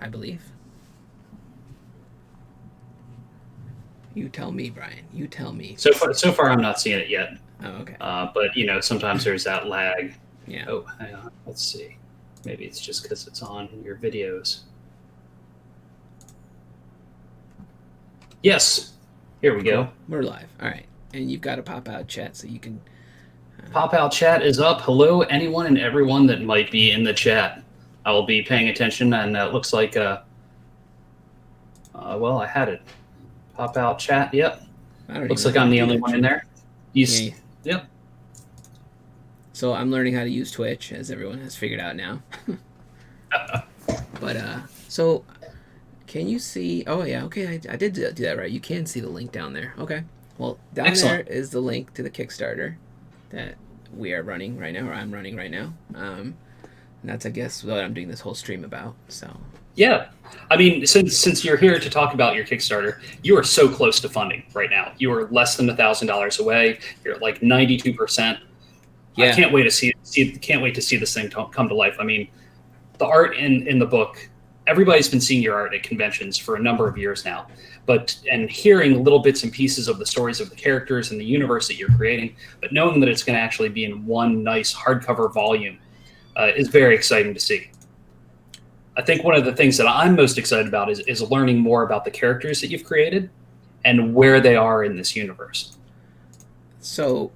I believe. You tell me, Brian. You tell me. So far, I'm not seeing it yet. Oh, okay. But sometimes there's that lag. Yeah. Oh, hang on. Let's see. Maybe it's just because it's on your videos. Yes. Here we Cool. go. We're live. All right. And you've got to pop out chat so you can. Pop out chat is up. Hello, anyone and everyone that might be in the chat. I will be paying attention, and it looks like, well, I had it. Pop out chat. Yep. I don't Looks even like know how I'm to the do only that one shit. in there. Yeah. Yep. So I'm learning how to use Twitch, as everyone has figured out now. But so can you see? Oh yeah, okay, I did do that right. You can see the link down there. Okay. Well, down Excellent. there is the link to the Kickstarter that we are running right now, or I'm running right now. And that's, I guess, what I'm doing this whole stream about. So Yeah. I mean, since you're here to talk about your Kickstarter, you are so close to funding right now. You are less than $1,000 away. You're at like 92%. I yeah, can't wait to can't wait to see this thing come to life. I mean, the art in the book, everybody's been seeing your art at conventions for a number of years now, and hearing little bits and pieces of the stories of the characters and the universe that you're creating, but knowing that it's going to actually be in one nice hardcover volume is very exciting to see. I think one of the things that I'm most excited about is learning more about the characters that you've created and where they are in this universe. So,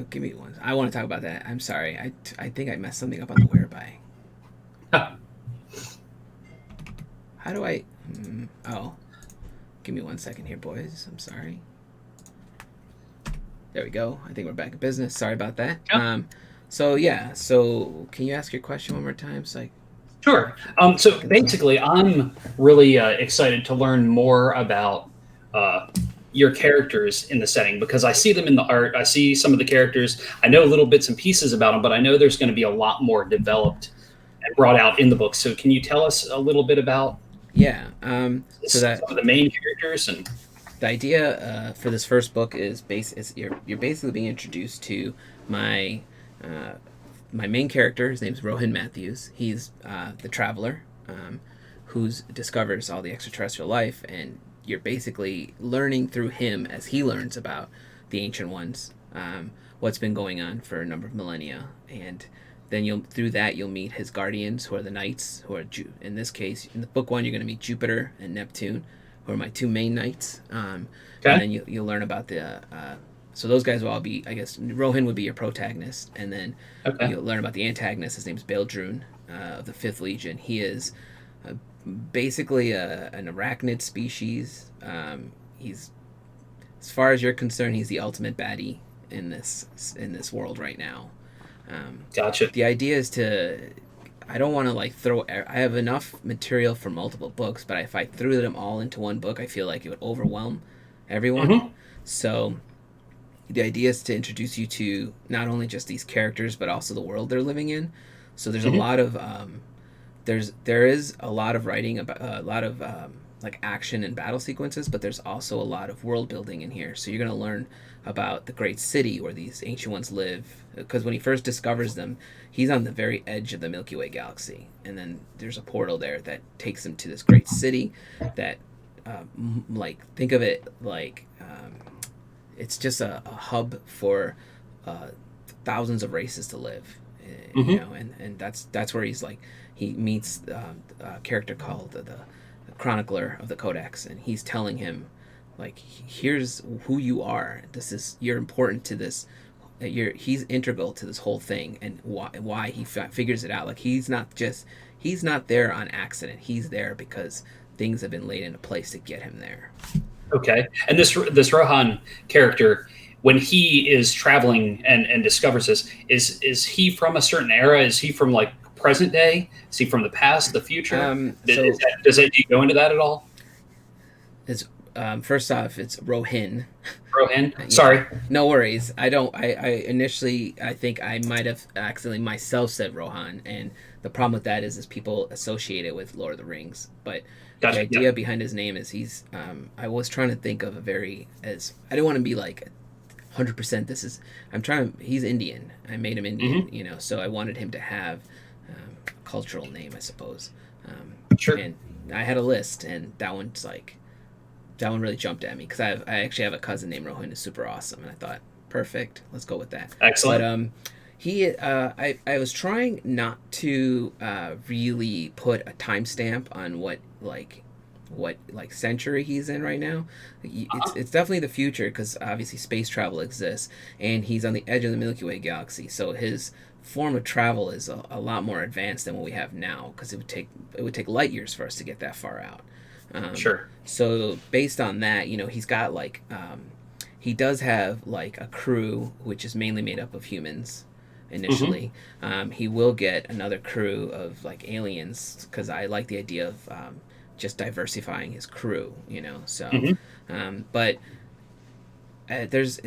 give me one. I want to talk about that. I'm sorry. I think I messed something up on the whereby. How do I? Oh, give me 1 second here, boys. I'm sorry. There we go. I think we're back in business. Sorry about that. Yeah. So can you ask your question one more time? Sure. So basically, I'm really excited to learn more about your characters in the setting because I see them in the art. I see some of the characters. I know little bits and pieces about them, but I know there's going to be a lot more developed and brought out in the book. So can you tell us a little bit about Yeah. some of the main characters and The idea for this first book is you're basically being introduced to my my main character. His name's Rohan Matthews. He's the traveler who discovers all the extraterrestrial life, and you're basically learning through him as he learns about the ancient ones, what's been going on for a number of millennia, and then you'll meet his guardians, who are the knights, who are in this case in the book one you're going to meet Jupiter and Neptune, who are my two main knights, and then you'll learn about the. So those guys will all be, I guess, Rohan would be your protagonist, and then you'll learn about the antagonist. His name's Beldrun of the Fifth Legion. He is basically an arachnid species. He's, as far as you're concerned, he's the ultimate baddie in this world right now. Gotcha. The idea is I don't want to I have enough material for multiple books, but if I threw them all into one book, I feel like it would overwhelm everyone. Mm-hmm. So the idea is to introduce you to not only just these characters, but also the world they're living in. So there's a lot of there is a lot of writing about a lot of like action and battle sequences, but there's also a lot of world building in here. So you're going to learn about the great city where these ancient ones live, because when he first discovers them, he's on the very edge of the Milky Way galaxy, and then there's a portal there that takes him to this great city that like, think of it like it's just a hub for thousands of races to live, you know, and that's where he meets a character called the chronicler of the Codex, and he's telling him, like, here's who you are. You're important to this. He's integral to this whole thing, and why he figures it out. Like, he's not there on accident. He's there because things have been laid into place to get him there. Okay. And this Rohan character, when he is traveling and discovers this, is he from a certain era? Is he from like present day? Is he from the past, the future? Do you go into that at all? It's first off, it's Rohan. Rohan. Sorry. No worries. I don't. I initially, I think I might have accidentally myself said Rohan, and the problem with that is people associate it with Lord of the Rings. But the idea behind his name is he's. I was trying to think of I didn't want to be like 100%. He's Indian. I made him Indian, you know. So I wanted him to have a cultural name, I suppose. Sure. And I had a list, and that one really jumped at me because I actually have a cousin named Rohan who's super awesome, and I thought, perfect, let's go with that. Excellent. But I was trying not to really put a timestamp on what century he's in right now. It's definitely the future because obviously space travel exists, and he's on the edge of the Milky Way galaxy. So his form of travel is a lot more advanced than what we have now because it would take light years for us to get that far out. Sure. So based on that, he's got he does have like a crew which is mainly made up of humans initially. He will get another crew of like aliens because I like the idea of just diversifying his crew, So, but there's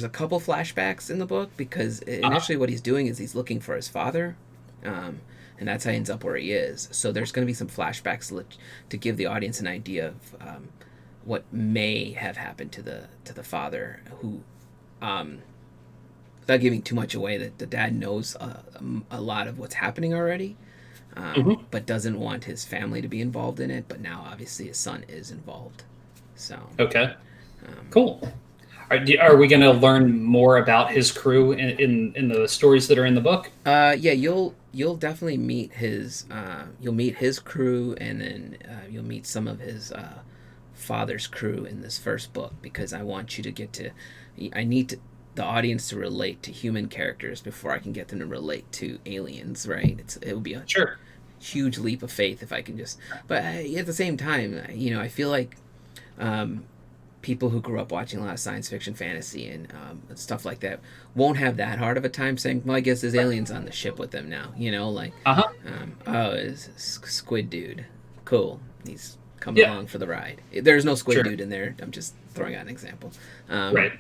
a couple flashbacks in the book because initially what he's doing is he's looking for his father. And that's how he ends up where he is. So there's going to be some flashbacks to give the audience an idea of what may have happened to the father, who, without giving too much away, that the dad knows a lot of what's happening already, but doesn't want his family to be involved in it. But now, obviously, his son is involved. So okay, cool. Are we going to learn more about his crew in the stories that are in the book? Yeah, you'll definitely meet his crew, and then you'll meet some of his father's crew in this first book because I want you to I need the audience to relate to human characters before I can get them to relate to aliens, right? It would be a huge leap of faith if I can just. But at the same time, I feel like. People who grew up watching a lot of science fiction, fantasy, and stuff like that won't have that hard of a time saying, well, I guess there's aliens on the ship with them now, oh, it's Squid Dude. Cool. He's coming along for the ride. There's no Squid Dude in there. I'm just throwing out an example. Right.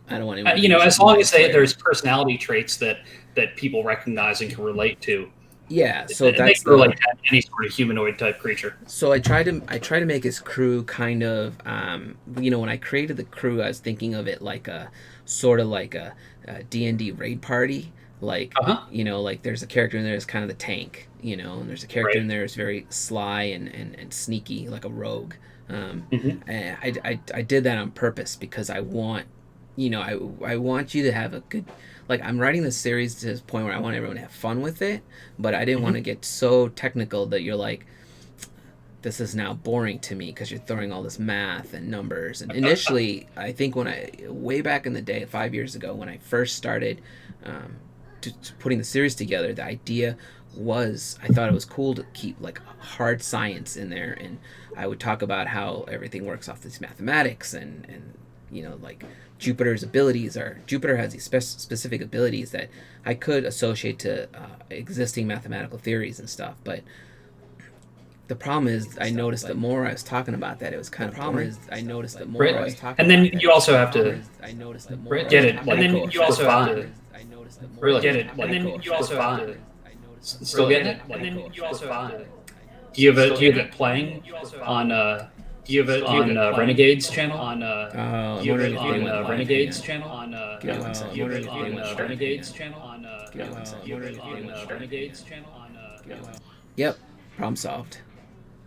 I don't want to... as long as there's personality traits that people recognize and can relate to. Yeah, so that's like any sort of humanoid type creature. So I try to make his crew kind of, when I created the crew, I was thinking of it like a sort of like a D&D raid party. Like, like there's a character in there that's kind of the tank, and there's a character in there that's very sly and sneaky, like a rogue. And I did that on purpose because I want, I want you to have a good. Like, I'm writing this series to this point where I want everyone to have fun with it, but I didn't want to get so technical that you're like, this is now boring to me because you're throwing all this math and numbers. And initially, I think way back in the day, 5 years ago, when I first started putting the series together, the idea was I thought it was cool to keep like hard science in there, and I would talk about how everything works off this mathematics and like Jupiter has these specific abilities that I could associate to existing mathematical theories and stuff. But the problem is, I noticed that more I was talking about that, it was kind of boring. I noticed that more I was talking. And then you also have to get it. And then you also have to really get it. And then you also have to still get it. And then you also have to. Do you have it playing on? Do you have it on Renegade's channel? Renegade's channel? Yep. Problem solved.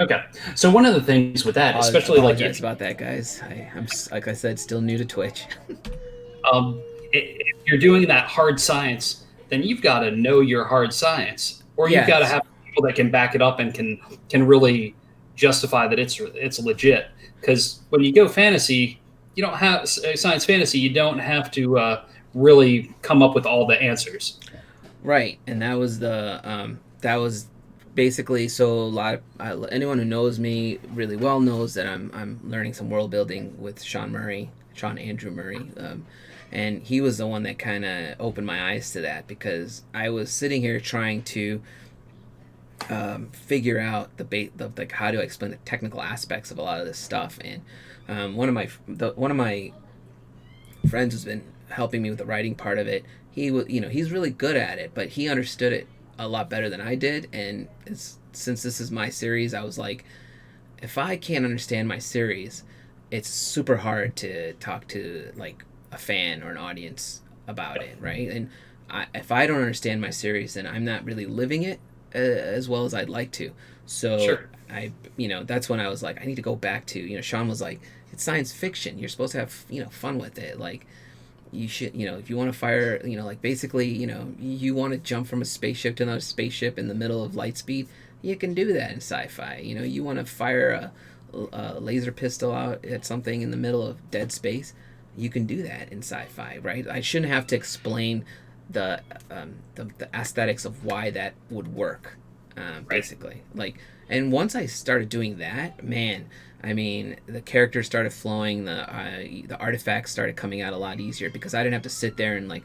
Okay. So one of the things with that, especially like about that, guys. I'm like I said, still new to Twitch. If you're doing that hard science, then you've got to know your hard science, or you've got to have people that can back it up and can really justify that it's legit. Because when you go fantasy, you don't have science fantasy. You don't have to really come up with all the answers. Right, and that was basically, so anyone who knows me really well knows that I'm learning some world building with Sean Andrew Murray, and he was the one that kind of opened my eyes to that because I was sitting here trying to figure out like how to explain the technical aspects of a lot of this stuff, and one of my friends who's been helping me with the writing part of it, he's really good at it, but he understood it a lot better than I did, and since this is my series, I was like, if I can't understand my series, it's super hard to talk to like a fan or an audience about it, right? And if I don't understand my series, then I'm not really living it as well as I'd like to. So Sure. that's when I was like, I need to go back to, Sean was like, it's science fiction. You're supposed to have, fun with it. Like, you should, if you want to fire, like basically, you want to jump from a spaceship to another spaceship in the middle of light speed, you can do that in sci-fi. You want to fire a laser pistol out at something in the middle of dead space, you can do that in sci-fi, right? I shouldn't have to explain the the aesthetics of why that would work, Right. basically. Like, and once I started doing that, man, I mean, the characters started flowing, the artifacts started coming out a lot easier because I didn't have to sit there and like,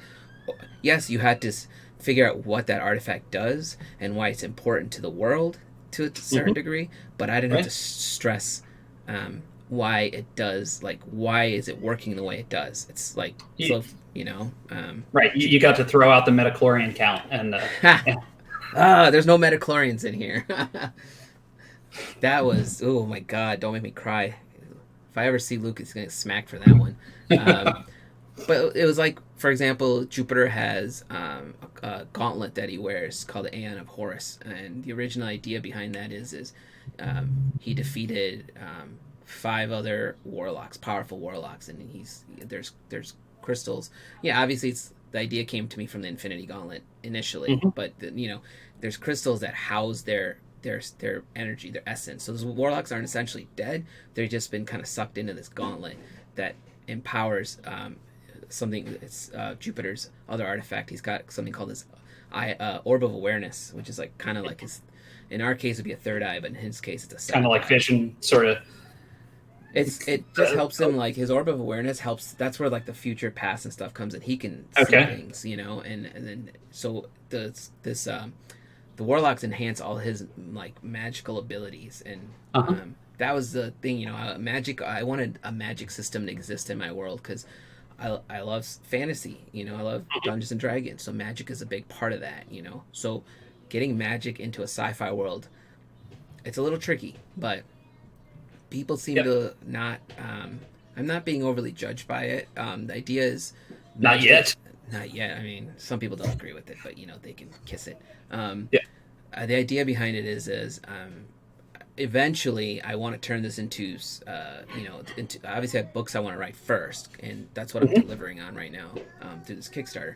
yes, you had to figure out what that artifact does and why it's important to the world to a certain Hmm. degree, but I didn't have to Right. stress why it does, like, why is it working the way it does. It's like, You, so, right. You got to throw out the metachlorian count, and ha! yeah. There's no metachlorians in here. That was, oh my god, don't make me cry. If I ever see Luke, he's gonna get smacked for that one. Um, but it was like, for example, Jupiter has a gauntlet that he wears called the Aeon of Horus, and the original idea behind that is he defeated five other warlocks, powerful warlocks, and there's crystals. Yeah, obviously, the idea came to me from the Infinity Gauntlet initially, Hmm. but there's crystals that house their energy, their essence. So those warlocks aren't essentially dead; they've just been kind of sucked into this gauntlet that empowers something. It's Jupiter's other artifact. He's got something called his orb of awareness, which is like kind of like his. In our case, it'd be a third eye, but in his case, it's a Kind of second like eye. vision, sort of. It just helps him, like his orb of awareness helps. That's where like the future, past, and stuff comes in. He can see Okay. things, and then so the warlocks enhance all his like magical abilities, and Uh-huh. that was the thing. Magic. I wanted a magic system to exist in my world because I love fantasy. I love Dungeons and Dragons, so magic is a big part of that. So getting magic into a sci-fi world, it's a little tricky, but people seem Yep. to not. I'm not being overly judged by it. The idea is Not magic. yet. Not yet. I mean, some people don't agree with it, but they can kiss it. Um, Yeah. the idea behind it is eventually I want to turn this into into obviously I have books I want to write first, and that's what I'm Hmm. delivering on right now through this Kickstarter.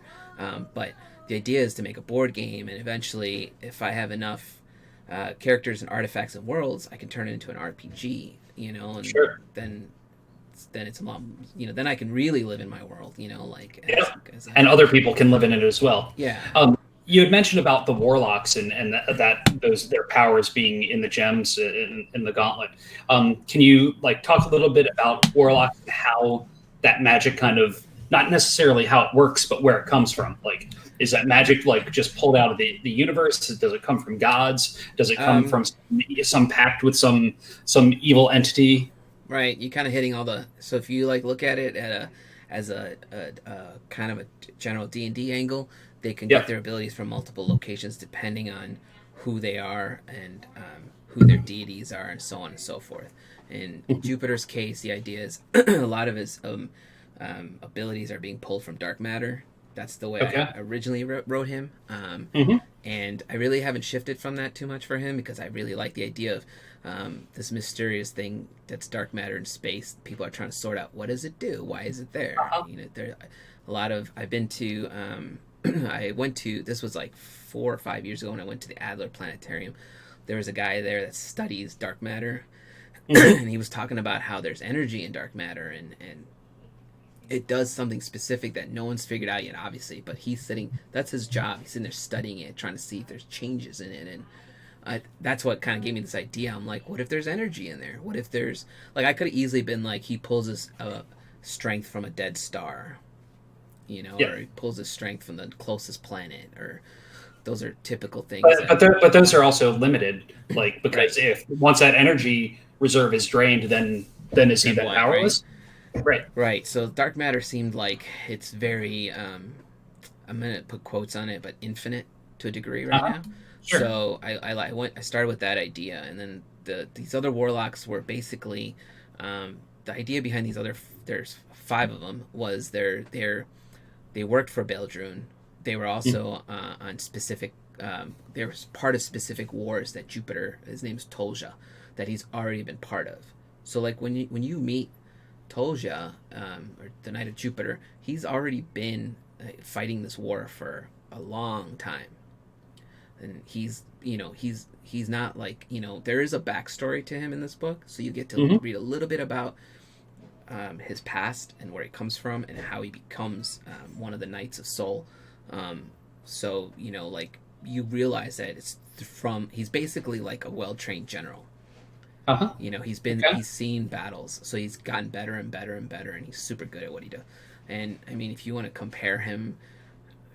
But the idea is to make a board game, and eventually, if I have enough characters and artifacts and worlds, I can turn it into an RPG. And Sure. then it's a lot. Then I can really live in my world. Like Yeah. as And I other people can live in it as well. yeah. You had mentioned about the warlocks and that those their powers being in the gems in the gauntlet. Can you like talk a little bit about warlocks and how that magic kind of not necessarily how it works, but where it comes from? Like, is that magic like just pulled out of the universe? Does it come from gods? Does it come Um, from some pact with some evil entity? Right, you kind of hitting all the. So if you like look at it as a kind of a general D&D angle, they can get Yep. their abilities from multiple locations depending on who they are and who their deities are, and so on and so forth. In Jupiter's case, the idea is a lot of his abilities are being pulled from dark matter. That's the way Okay. I originally wrote him. Hmm. And I really haven't shifted from that too much for him because I really like the idea of this mysterious thing that's dark matter in space. People are trying to sort out what does it do, why is it there. Uh-huh. There a lot of I've been to. I went to this was like 4 or 5 years ago when I went to the Adler Planetarium. There was a guy there that studies dark matter, Hmm. and he was talking about how there's energy in dark matter and it does something specific that no one's figured out yet, obviously. But he's sitting. That's his job. He's sitting there studying it, trying to see if there's changes in it, and that's what kind of gave me this idea. I'm like, what if there's energy in there? What if there's like I could have easily been like he pulls his strength from a dead star, Yeah. or he pulls his strength from the closest planet, or those are typical things But that but those are also limited, like right. because if once that energy reserve is drained, then is he Then then what, right? powerless? Right. Right. So dark matter seemed like it's very I'm gonna put quotes on it, but infinite to a degree right Uh-huh. now. Sure. So I started with that idea, and then these other warlocks were basically the idea behind these other there's five of them was they worked for Beldrun. They were Mhm. also on specific there was part of specific wars that Jupiter, his name's Tolja, that he's already been part of. So like when you meet Tolja, or the Knight of Jupiter, he's already been fighting this war for a long time, and he's not like, there is a backstory to him in this book, so you get to read a little bit about his past and where he comes from and how he becomes one of the Knights of Sol. So like you realize that he's basically like a well-trained general. He's seen battles, so he's gotten better and better and better, and he's super good at what he does. And I mean, if you want to compare him,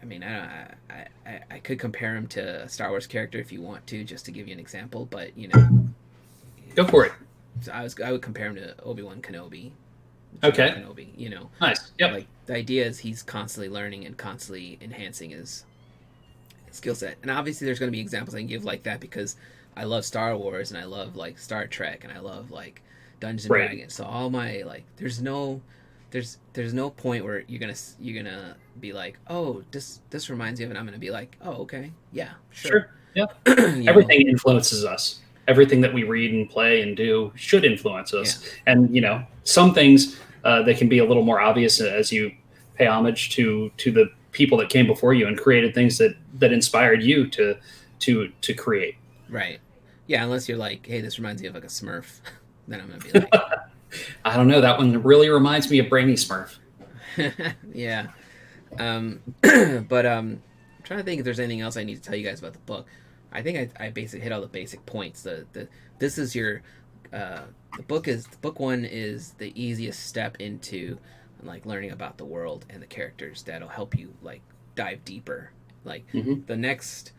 I mean, I could compare him to a Star Wars character if you want to, just to give you an example. But go for it. So I would compare him to Obi-Wan Kenobi. Okay. Kenobi. Nice. Yep. Like the idea is he's constantly learning and constantly enhancing his skill set. And obviously, there's going to be examples I can give like that because I love Star Wars and I love like Star Trek and I love like Dungeons and Dragons. So all my like, there's no point where you're gonna be like, oh, this reminds you of it. I'm gonna be like, oh, okay, yeah, sure. Yeah. Everything influences us. Everything that we read and play and do should influence us. Yeah. And some things they can be a little more obvious as you pay homage to the people that came before you and created things that inspired you to create. Right. Yeah. Unless you're like, hey, this reminds me of like a Smurf, then I'm gonna be like. I don't know. That one really reminds me of Brainy Smurf. Yeah. But I'm trying to think if there's anything else I need to tell you guys about the book. I think I basically hit all the basic points. This is your book one is the easiest step into like learning about the world and the characters that'll help you like dive deeper. Like the next,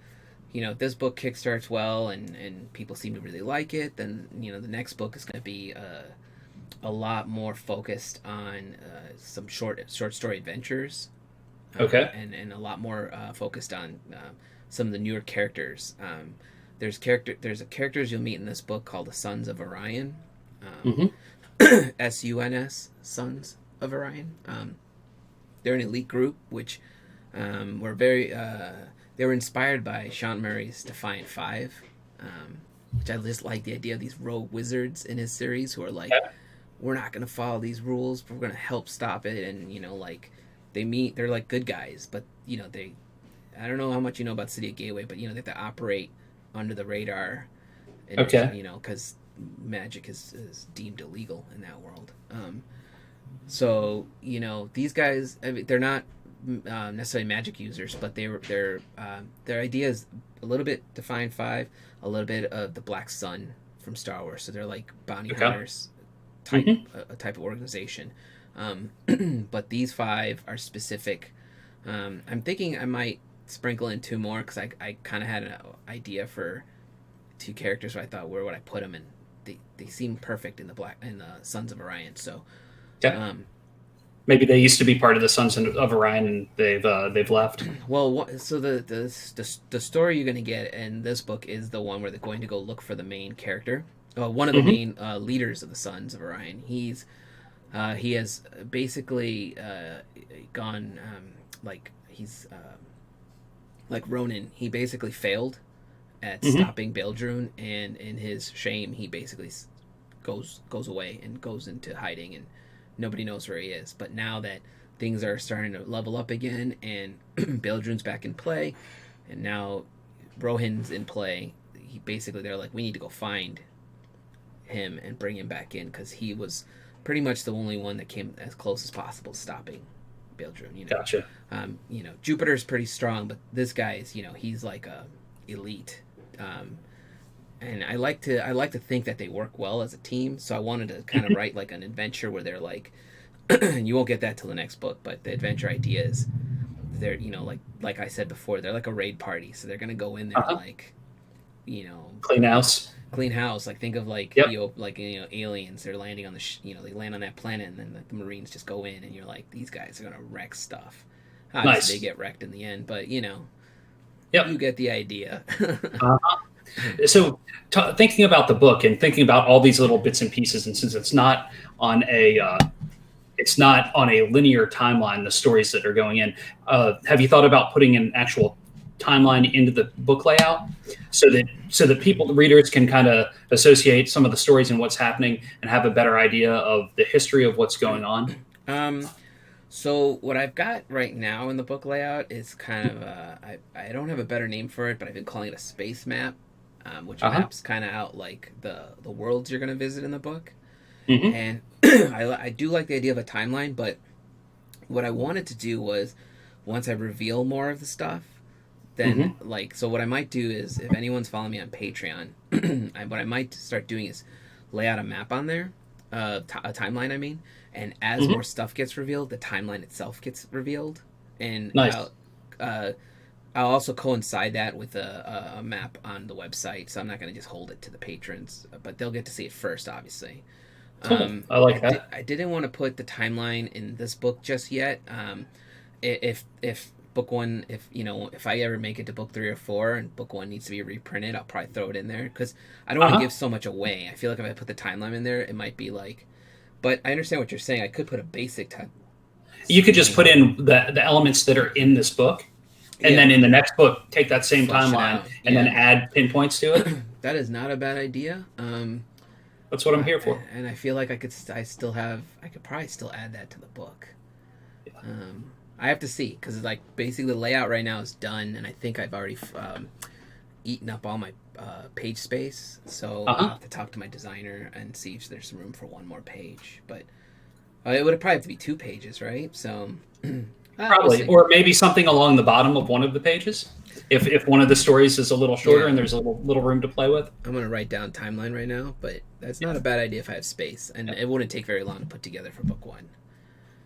this book kickstarts well and people seem to really like it. Then the next book is going to be a lot more focused on some short story adventures. Okay. And a lot more focused on some of the newer characters. There's characters you'll meet in this book called the Sons of Orion. SUNS, Sons of Orion. They're an elite group which were they were inspired by Sean Murray's Defiant Five, which I just like the idea of these rogue wizards in his series who are like, we're not going to follow these rules, but we're going to help stop it. And, like they're like good guys, but I don't know how much you know about City of Gateway, but they have to operate under the radar. And, because magic is deemed illegal in that world. So, these guys, I mean, they're not necessarily magic users, but their idea is a little bit Defiant Five, a little bit of the Black Sun from Star Wars. So they're like bounty hunters a type of organization. But these five are specific. I'm thinking I might sprinkle in two more because I kind of had an idea for two characters where I thought, where would I put them, and they seem perfect in the Sons of Orion. So maybe they used to be part of the Sons of Orion and they've left. Well, so the story you're going to get in this book is the one where they're going to go look for the main character. One of the main leaders of the Sons of Orion. He has basically gone like Ronan. He basically failed at stopping Beldrun, and in his shame, he basically goes away and goes into hiding, and nobody knows where he is. But now that things are starting to level up again, and Beldrun's back in play, and now Rohan's in play, they're like, we need to go find him and bring him back in because he was pretty much the only one that came as close as possible to stopping Beldrun. Gotcha. Jupiter's pretty strong, but this guy is, he's like a elite. And I like to think that they work well as a team. So I wanted to kind of write like an adventure where they're like, you won't get that till the next book, but the adventure idea is they're, like I said before, they're like a raid party. So they're gonna go in there like, clean house. Like think of like aliens. They're landing on they land on that planet, and then the Marines just go in, and you're like, these guys are gonna wreck stuff. Obviously, they get wrecked in the end, but you get the idea. So thinking about the book and thinking about all these little bits and pieces, and since it's not on a linear timeline, the stories that are going in, have you thought about putting an actual timeline into the book layout, so that people, the readers, can kind of associate some of the stories and what's happening and have a better idea of the history of what's going on? Um, so what I've got right now in the book layout is kind of I don't have a better name for it, but I've been calling it a space map, which Uh huh. maps kind of out like the worlds you're going to visit in the book. Hmm. And I do like the idea of a timeline, but what I wanted to do was once I reveal more of the stuff, then Hmm. like so what I might do is if anyone's following me on Patreon, what I might start doing is lay out a map on there, a timeline I mean, and as Hmm. more stuff gets revealed, the timeline itself gets revealed, and Nice. uh, I'll also coincide that with a map on the website, so I'm not going to just hold it to the patrons, but they'll get to see it first, obviously. Cool. I like that. I didn't want to put the timeline in this book just yet. If book one, if you know, if I ever make it to book 3 or 4 and book one needs to be reprinted, I'll probably throw it in there because I don't Uh want to huh. give so much away. I feel like if I put the timeline in there, it might be like. But I understand what you're saying. I could put a basic time. You could Excuse just me. put in the elements that are in this book, and then Yeah, in the next book take that same flush it timeline out. and then Yeah, add pinpoints to it. that is not a bad idea. That's what I'm here for. And I feel like I could. I still have. I could probably still add that to the book. I have to see because like basically the layout right now is done, and I think I've already eaten up all my page space. So Uh I'll huh. have to talk to my designer and see if there's some room for one more page. But it would probably have to be 2 pages, right? So we'll Probably, see. or maybe something along the bottom of one of the pages. If one of the stories is a little shorter Yeah, and there's a little room to play with. I'm gonna write down timeline right now, but that's not a bad idea if I have space, and Yeah. it wouldn't take very long to put together for book one.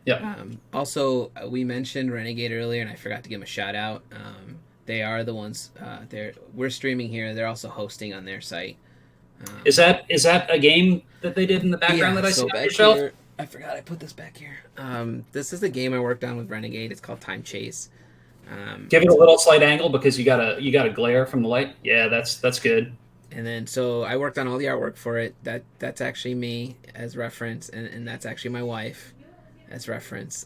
Yeah. Also, we mentioned Renegade earlier, and I forgot to give them a shout out. They are the ones. We're streaming here. They're also hosting on their site. Is Um, that a game that they did in the background yeah. that I see So on your back shelf? here, I forgot I put this back here. This is the game I worked on with Renegade. It's called Time Chase. Give it a It's little slight angle because you got a glare from the light. Yeah, that's good. and then so I worked on all the artwork for it. That's actually me as reference, and that's actually my wife as reference.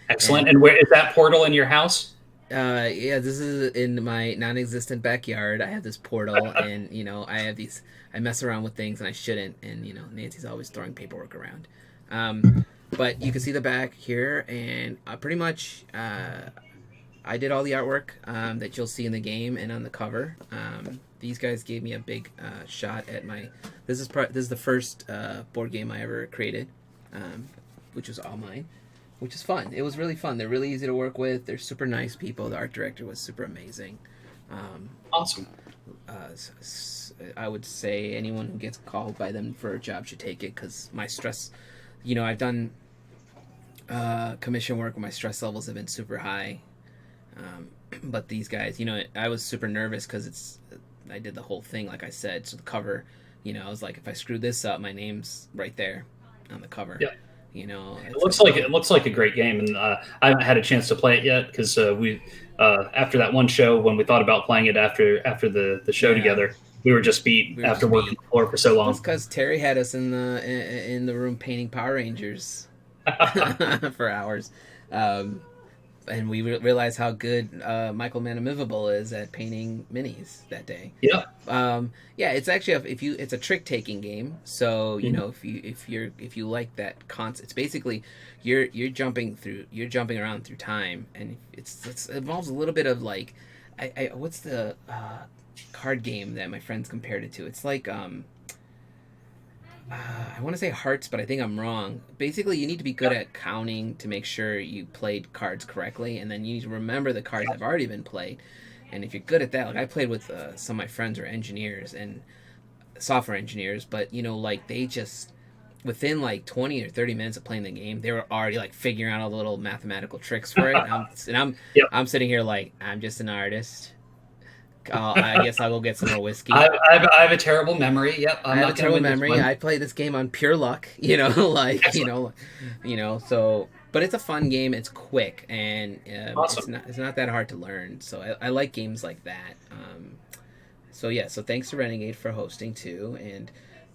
Excellent. And And where is that portal in your house? yeah, this is in my non-existent backyard. I have this portal, and I have these. I mess around with things, and I shouldn't. And Nancy's always throwing paperwork around. Um, but you can see the back here, and pretty much, I did all the artwork that you'll see in the game and on the cover. These guys gave me a big shot at my. This is the first board game I ever created, um, which was all mine, which is fun. It was really fun. They're really easy to work with. They're super nice people. The art director was super amazing. Um, Awesome. I would say anyone who gets called by them for a job should take it because my stress. I've done commission work where my stress levels have been super high. But these guys, I was super nervous because I did the whole thing, like I said. So the cover, I was like, if I screw this up, my name's right there on the cover. Yeah. It It's looks like, like it looks like a great game, and I haven't had a chance to play it yet because we after that one show when we thought about playing it after the show yeah, together, we were just beat we were after just working beat. the floor for so That's long. because Terry had us in the room painting Power Rangers for hours. Um, and we realized how good Michael Manamivable is at painting minis that day. Yeah. Yeah, it's actually it's a trick taking game. So Mhm. if you like that concept, it's basically you're jumping around through time, and it involves a little bit of like, what's the card game that my friends compared it to? It's like I want to say hearts, but I think I'm wrong. Basically, you need to be good Yep. at counting to make sure you played cards correctly, and then you need to remember the cards that have already been played. And if you're good at that, like I played with some of my friends are engineers and software engineers, but like they just within like 20 or 30 minutes of playing the game, they were already like figuring out all the little mathematical tricks for it. Yep. I'm sitting here like I'm just an artist. I guess I will get some more I, whiskey. I have a terrible memory. Yep. I I'm have a not going to terrible win this memory. one. I play this game on pure luck, like Excellent. so. But it's a fun game. It's quick and Awesome. it's not that hard to learn. So I like games like that. So yeah. So thanks to Renegade for hosting too, and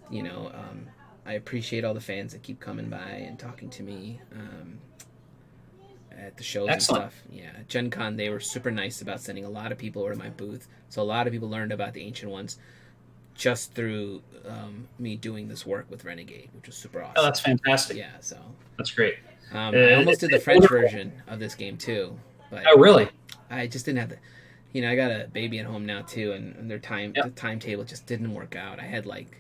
you know um, I appreciate all the fans that keep coming by and talking to me. at the shows Excellent. and stuff. Yeah, at Gen Con they were super nice about sending a lot of people over to my booth, so a lot of people learned about the Ancient Ones just through me doing this work with Renegade, which was super Oh, awesome. that's fantastic. Yeah, so That's great. I almost did the It's French wonderful. version of this game too, but Oh, really? I just didn't have the. I got a baby at home now too, and the Yep. timetable just didn't work out. I had like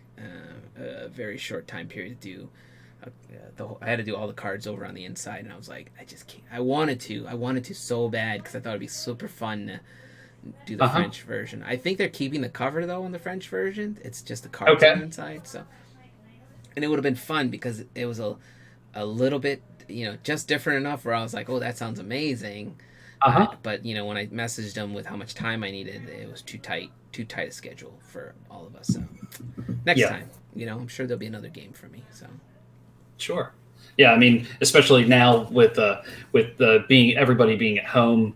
a very short time period to do. I had to do all the cards over on the inside, and I was like, I just can't. I wanted to so bad because I thought it'd be super fun to do the Uh huh. French version. I think they're keeping the cover though on the French version. It's just the cards on the Okay. inside, so and it would have been fun because it was a little bit just different enough where I was like, oh, that sounds amazing. Uh huh. But when I messaged them with how much time I needed, it was too tight a schedule for all of us. So next Yeah. time, I'm sure there'll be another game for me. So Sure. Yeah. I mean, especially now with being everybody being at home,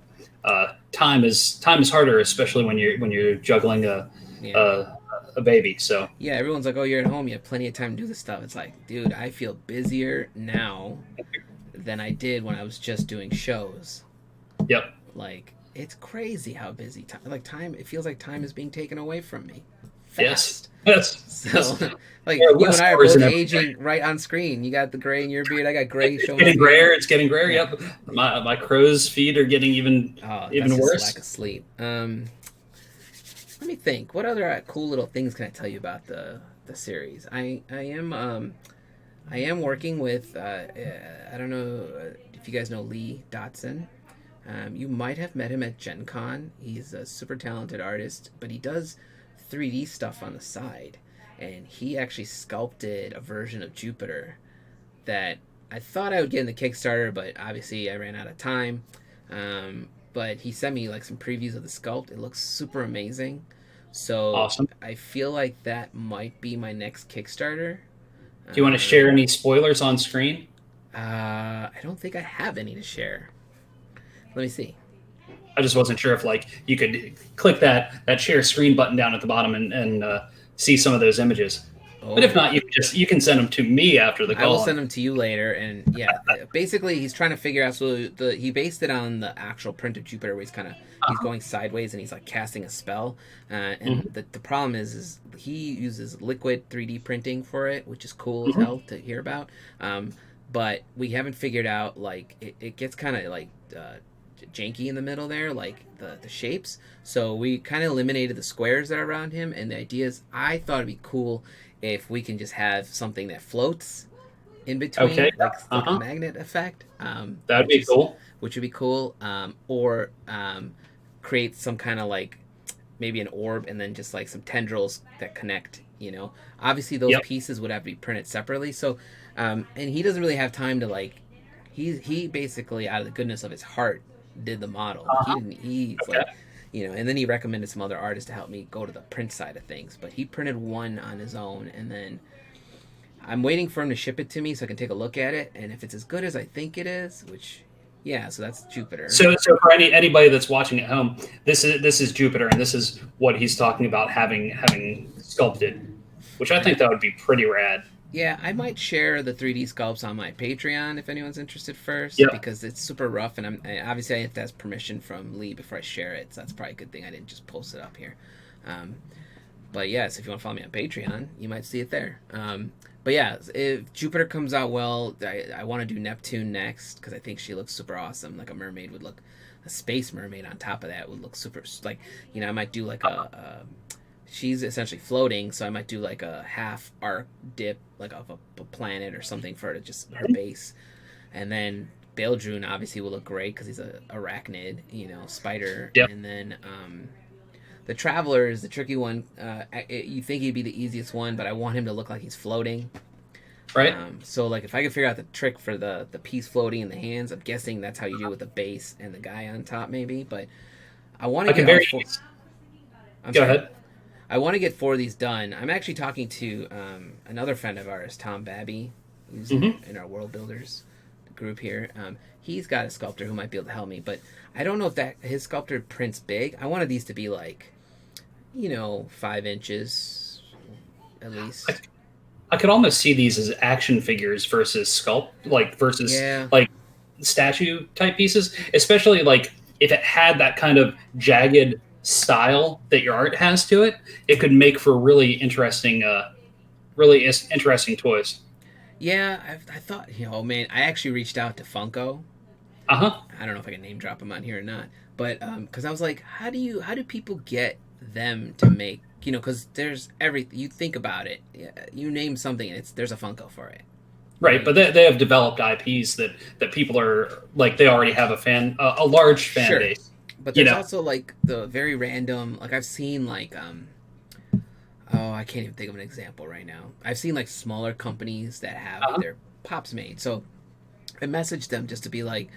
time is harder, especially when you're juggling yeah, a a baby. So. yeah. Everyone's like, oh, you're at home, you have plenty of time to do this stuff. It's like, dude, I feel busier now than I did when I was just doing shows. Yep. Like it's crazy how busy time. It feels like time is being taken away from me Yes. fast. Yes. So, Yes. like There are you less and I are hours both in every day. aging right on screen. You got the gray in your beard. I got gray It's showing getting up here. grayer. It's getting grayer. Yeah. Yep. My crow's feet are getting Oh, that's even just lack worse. of sleep. Let me think. What other cool little things can I tell you about the series? I am working with. I don't know if you guys know Lee Dotson. You might have met him at Gen Con. He's a super talented artist, but he does 3D stuff on the side. And he actually sculpted a version of Jupiter that I thought I would get in the Kickstarter, but obviously I ran out of time. But he sent me like some previews of the sculpt. It looks super amazing. So Awesome. I feel like that might be my next Kickstarter. Do you want to share any spoilers on screen? I don't think I have any to share. Let me see. I just wasn't sure if like you could click that share screen button down at the bottom and see some of those images. But if Oh, not, you can send them to me after the I will call. send them to you later. And yeah, basically he's trying to figure out. So he based it on the actual print of Jupiter, where he's going sideways and he's like casting a spell. And Mhm. the problem is he uses liquid 3D printing for it, which is cool as hell to hear about. But we haven't figured out like it gets kind of like janky in the middle there, like the shapes. So we kind of eliminated the squares that are around him. And the idea is, I thought it'd be cool if we can just have something that floats in Okay. between, Uh like a huh. magnet effect, That'd be cool. which would be cool, or create some kind of like maybe an orb and then just like some tendrils that connect. Obviously those Yep. pieces would have to be printed separately. So, and he doesn't really have time to like. He basically out of the goodness of his heart did the model. Uh He huh. didn't. He's Okay. like, and then he recommended some other artists to help me go to the print side of things. But he printed one on his own, and then I'm waiting for him to ship it to me so I can take a look at it. And if it's as good as I think it is, which, yeah, so that's Jupiter. So for anybody that's watching at home, this is Jupiter, and this is what he's talking about having sculpted, which I think that would be pretty rad. Yeah, I might share the 3D sculpts on my Patreon if anyone's interested first, Yep. because it's super rough, and obviously I have to ask permission from Lee before I share it. So that's probably a good thing I didn't just post it up here. Um, but yes, if you want to follow me on Patreon, you might see it there. But yeah, if Jupiter comes out well, I want to do Neptune next because I think she looks super awesome. Like a mermaid would look, a space mermaid on top of that would look super. Like I might do like a she's essentially floating, so I might do like a half arc dip, like of a planet or something for her to just her base, and then Beldrun obviously will look great because he's a arachnid, spider, Yep. and then the Traveler is the tricky one. You think he'd be the easiest one, but I want him to look like he's floating. Right. So like if I could figure out the trick for the piece floating in the hands, I'm guessing that's how you do with the base and the guy on top, maybe. But I want I to can get all very. four. I'm Go sorry. ahead. I want to get 4 of these done. I'm actually talking to another friend of ours, Tom Babby, who's Hmm. in our World Builders group here. He's got a sculptor who might be able to help me, but I don't know if that his sculptor prints big. I wanted these to be like, 5 inches at least. I could almost see these as action figures versus sculpt, like versus Yeah, like statue type pieces, especially like if it had that kind of jagged style that your art has to it, it could make for interesting toys. Yeah, I thought, man, I actually reached out to Funko. Uh huh. I don't know if I can name drop them on here or not, but because I was like, how do people get them to make, because there's everything, you think about it, yeah, you name something and there's a Funko for it, Right, right? but they have developed IPs that people are like they already have a large fan Sure, base. but You there's know. also like the very random, like I've seen like oh, I can't even think of an example right now. I've seen like smaller companies that have Uh-huh. their pops made, so I messaged them just to be like,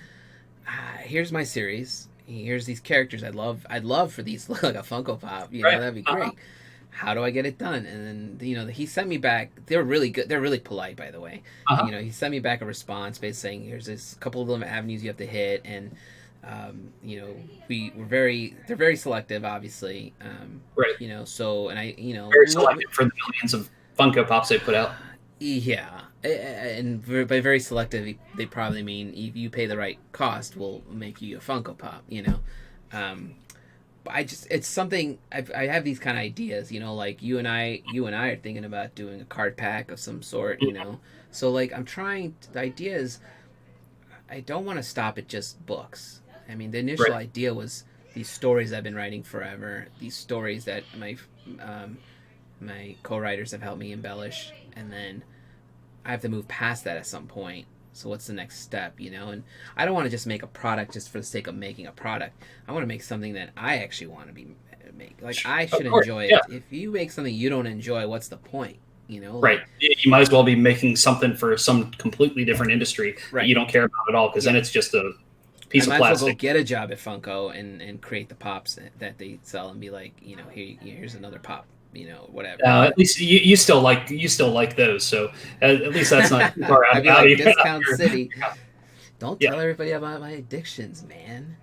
here's my series. Here's these characters. I'd love for these to look like a Funko Pop. Right. That'd be Uh-huh. great. How do I get it done? And then he sent me back. They're really good. They're really polite, by the way. And Uh-huh. he sent me back a response, basically saying, "Here's this couple of little avenues you have to hit." And they're very selective, obviously. Right. So and I, Very selective for the millions of Funko Pops they put out. yeah, and by very selective, they probably mean if you pay the right cost, we'll make you a Funko Pop. Um, but it's something I have these kind of ideas. Like you and I are thinking about doing a card pack of some sort. So like I'm trying. The idea is I don't want to stop at just books. I mean, the initial Right. idea was these stories I've been writing forever. These stories that um, my co-writers have helped me embellish, and then I have to move past that at some point. So what's the next step, And I don't want to just make a product just for the sake of making a product. I want to make something that I actually want to be make. Like I Of should course. enjoy Yeah. it. If you make something you don't enjoy, what's the point? Right. You might as well be making something for some completely different industry that Right. you don't care about at all, because then Yeah. it's just a I piece of might as well go plastic. get a job at Funko and create the pops that they sell and be like, here's another pop, whatever. At least you still like those, so at least that's not too far I'd be out of like Discount your. City. Don't Yeah. tell everybody about my addictions, man.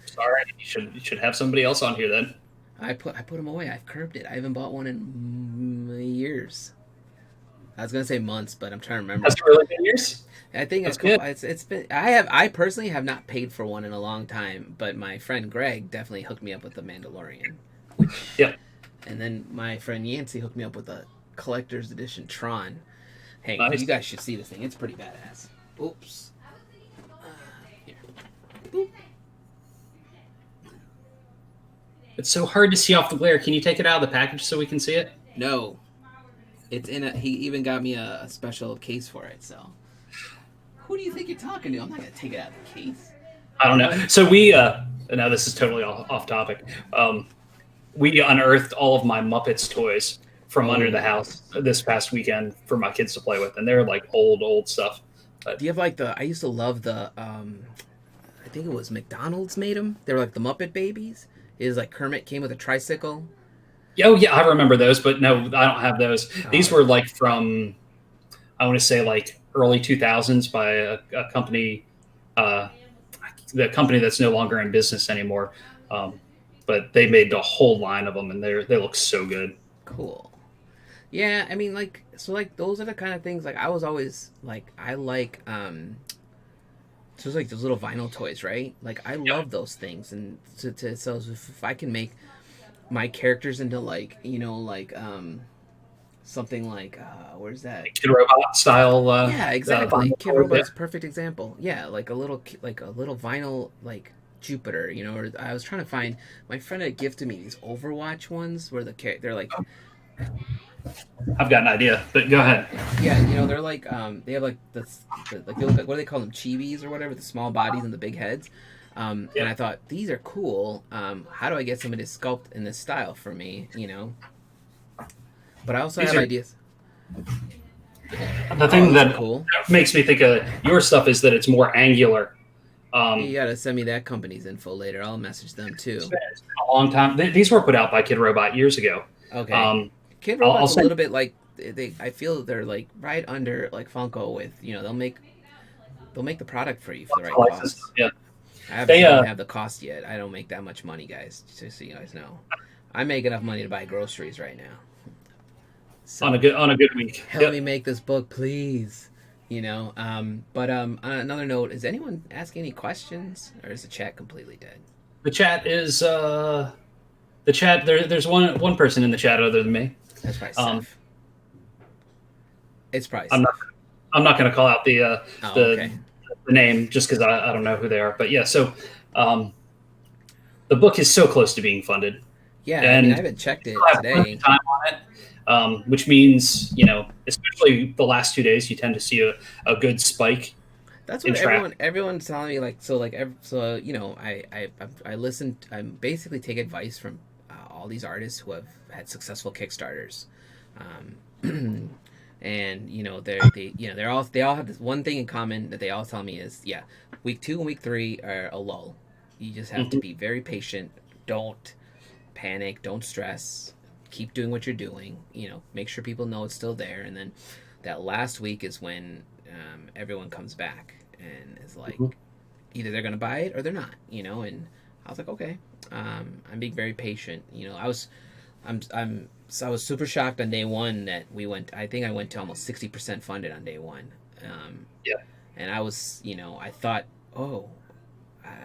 Sorry, you should have somebody else on here then. I put them away. I've curbed it. I haven't bought one in years. I was gonna say months, but I'm trying to Has remember. it really been years? I think a That's couple. good. It's been. I personally have not paid for one in a long time, but my friend Greg definitely hooked me up with the Mandalorian, which, Yep. and then my friend Yancey hooked me up with a collector's edition Tron. Hey, you Nice. guys should see this thing. It's pretty badass. Oops. Here. Boop. It's so hard to see off the glare. Can you take it out of the package so we can see it? No, it's in a. He even got me a special case for it. So, who do you think you're talking to? I'm not gonna take it out of the case. I don't know. So we now this is totally off topic. We unearthed all of my Muppets toys from under the Oh, house this past weekend for my kids to play with, and they're like old stuff. But do you have like the? I used to love the. I think it was McDonald's made them. They were like the Muppet Babies. It was like Kermit came with a tricycle. oh yeah, I remember those, but no, I don't have those. These Oh, were like from I want to say like early 2000s by a company, uh, the company that's no longer in business anymore. Um, but they made a whole line of them, and they look so good. cool. Yeah, I mean, like those are the kind of things like I was always like I like so it's like those little vinyl toys, right? Like I Yep. love those things, and so if I can make my characters into like something like where's that? Like Kid Robot style. Yeah, exactly. Vinyl Kid toys, yeah. Robot's a perfect example. Yeah, like a little vinyl like Jupiter, Or I was trying to find my friend had gifted me these Overwatch ones where they're like I've got an idea, but go ahead. yeah, they're like they have like like they look like what do they call them, chibis or whatever, the small bodies and the big heads. And Yeah. I thought these are cool. How do I get somebody to sculpt in this style for me? But I also These have are ideas. the Oh, thing those are that cool. makes me think of your stuff is that it's more angular. You Um, gotta send me that company's info later. I'll message them it's too. been a long time. These were put out by Kid Robot years ago. Okay. Um, Kid I'll Robot's a send little bit like they. I feel they're like right under like Funko with they'll make the product for you for the right license. cost. Yeah, I they obviously don't have the cost yet. I don't make that much money, guys. Just so you guys know, I make enough money to buy groceries right now. on So a good week. help Yep. me make this book, please. you know. But on another note, is anyone asking any questions, or is the chat completely dead? The chat is the chat. There's one person in the chat other than me. That's probably Um, Seth. It's probably I'm not. Seth. I'm not going to call out Oh, okay. the the name just because I don't know who they are. But yeah, so um, the book is so close to being funded, Yeah, I mean, I and haven't checked still it have plenty of today. time on it. Which means, especially the last 2 days, you tend to see a good spike That's in what traffic. everyone's telling me. Like, so, like, so you know, I listen. I basically take advice from all these artists who have had successful Kickstarters, and you know, they all have this one thing in common that they all tell me is, yeah, week 2 and week 3 are a lull. You just have to Mhm. be very patient. Don't panic. Don't stress. Keep doing what you're doing. You know, make sure people know it's still there, and then that last week is when everyone comes back and is like, Mhm. either they're gonna buy it or they're not. You know, and I was like, okay, I'm being very patient. You know, so I was super shocked on day one that we went. I think I went to almost 60% funded on day one, um, Yeah. and I was, you know, I thought, oh,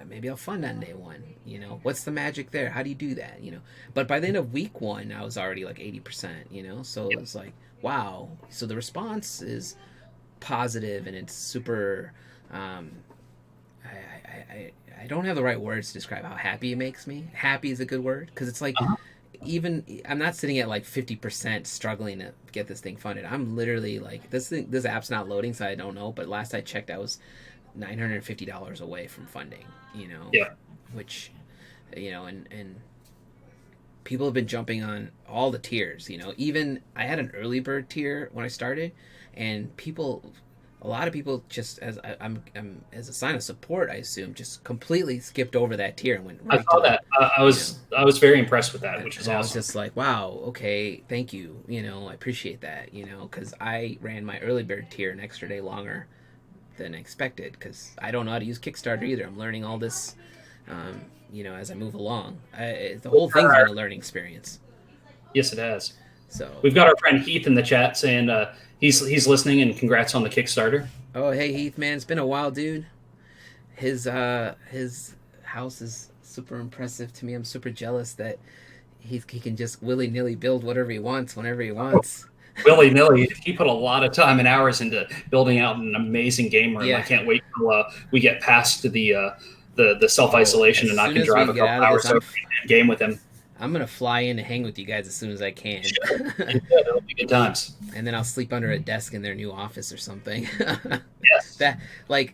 maybe I'll fund on day one. You know, what's the magic there? How do you do that? You know, but by the end of week one, I was already like 80%. You know, so it Yeah. was like, wow. So the response is positive and it's super. Um, I don't have the right words to describe how happy it makes me. Happy is a good word because it's like, Uh-huh. even I'm not sitting at like 50% struggling to get this thing funded. I'm literally like, this app's not loading, so I don't know. But last I checked, I was $950 away from funding. You know, Yeah. which, you know, and people have been jumping on all the tiers. You know, even I had an early bird tier when I started, and a lot of people just I'm as a sign of support, I assume, just completely skipped over that tier and went I right to saw the, that. I you know, was very impressed with that, which is and I was awesome. just like, wow, okay, thank you, you know, I appreciate that, you know, because I ran my early bird tier an extra day longer than expected because I don't know how to use Kickstarter either. I'm learning all this, you know, as I move along. The whole thing's been a learning experience. Yes, it has. So, We've got our friend Heath in the chat saying he's listening and congrats on the Kickstarter. oh hey Heath, man, it's been a while, dude. His house is super impressive to me. I'm super jealous that he can just willy nilly build whatever he wants whenever he wants. Willy nilly, he put a lot of time and hours into building out an amazing game room. I Yeah. can't wait till we get past the self Oh, isolation as and I soon can as drive we a get couple out of this, hours over and game with him. I'm gonna fly in to hang with you guys as soon as I can. Yeah, it'll be good times. And then I'll sleep under a desk in their new office or something. Yes. That, like,